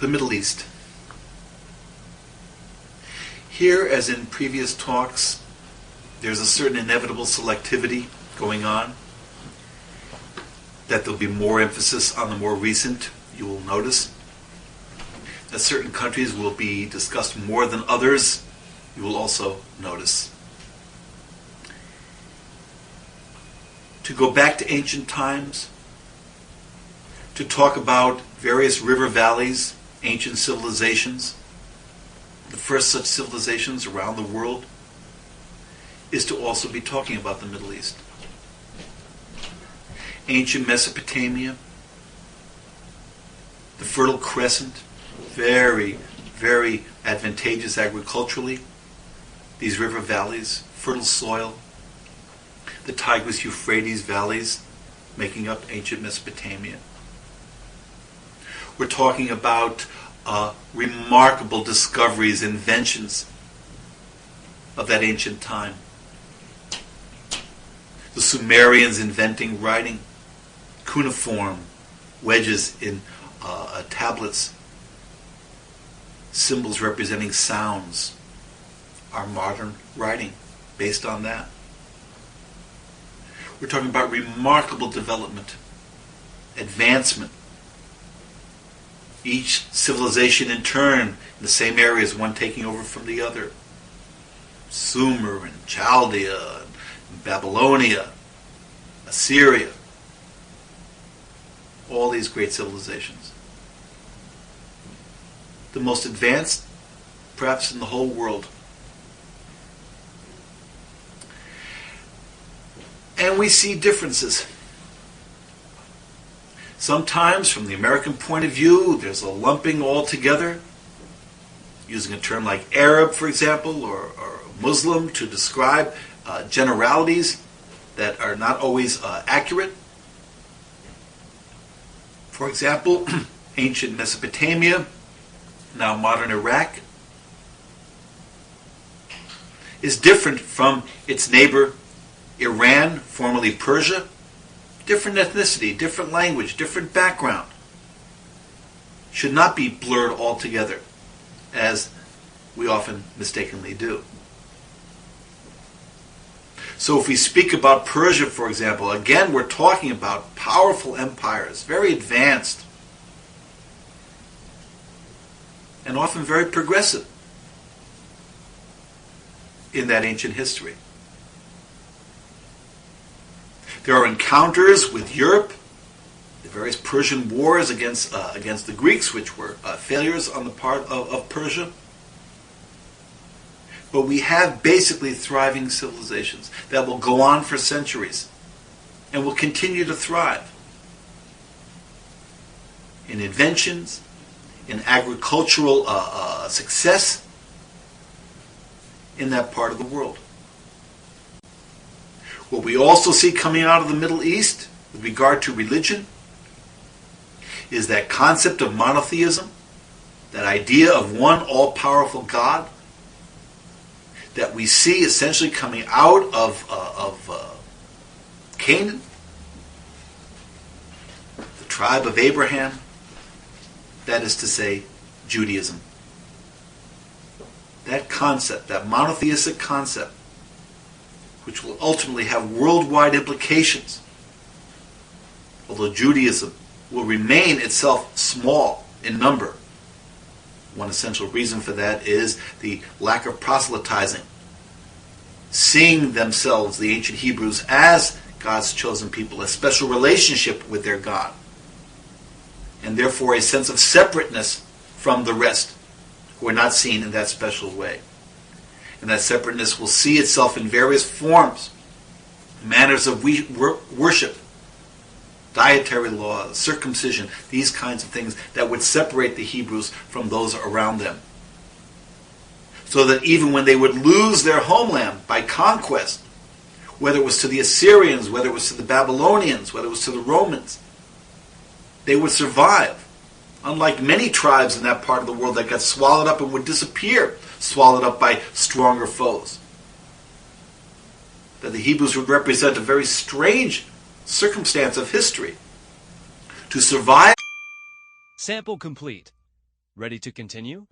the Middle East. Here, as in previous talks, there's a certain inevitable selectivity going on, that there'll be more emphasis on the more recent. You will notice that certain countries will be discussed more than others. You will also notice. To go back to ancient times, to talk about various river valleys, ancient civilizations, the first such civilizations around the world, is to also be talking about the Middle East. Ancient Mesopotamia, the Fertile Crescent, very, very advantageous agriculturally. These river valleys, fertile soil, the Tigris-Euphrates valleys making up ancient Mesopotamia. We're talking about remarkable discoveries, inventions of that ancient time. The Sumerians inventing writing, cuneiform, wedges in tablets, symbols representing sounds, our modern writing based on that. We're talking about remarkable development, advancement. Each civilization in turn in the same areas, one taking over from the other. Sumer and Chaldea, and Babylonia, Assyria. All these great civilizations. The most advanced, perhaps in the whole world. And we see differences. Sometimes, from the American point of view, there's a lumping all together, using a term like Arab, for example, or Muslim to describe generalities that are not always accurate. For example, ancient Mesopotamia, now modern Iraq, is different from its neighbor Iran, formerly Persia. Different ethnicity, different language, different background. Should not be blurred altogether, as we often mistakenly do. So if we speak about Persia, for example, again we're talking about powerful empires, very advanced, and often very progressive in that ancient history. There are encounters with Europe, the various Persian wars against the Greeks, which were failures on the part of Persia. But we have basically thriving civilizations that will go on for centuries and will continue to thrive in inventions, in agricultural success in that part of the world. What we also see coming out of the Middle East with regard to religion is that concept of monotheism, that idea of one all-powerful God that we see essentially coming out of Canaan, the tribe of Abraham, that is to say, Judaism. That concept, that monotheistic concept, which will ultimately have worldwide implications, although Judaism will remain itself small in number. One essential reason for that is the lack of proselytizing, seeing themselves, the ancient Hebrews, as God's chosen people, a special relationship with their God, and therefore a sense of separateness from the rest, who are not seen in that special way. And that separateness will see itself in various forms, manners of worship, dietary laws, circumcision, these kinds of things that would separate the Hebrews from those around them. So that even when they would lose their homeland by conquest, whether it was to the Assyrians, whether it was to the Babylonians, whether it was to the Romans, they would survive. Unlike many tribes in that part of the world that got swallowed up and would disappear, swallowed up by stronger foes. That the Hebrews would represent a very strange circumstance of history. To survive. Sample complete. Ready to continue?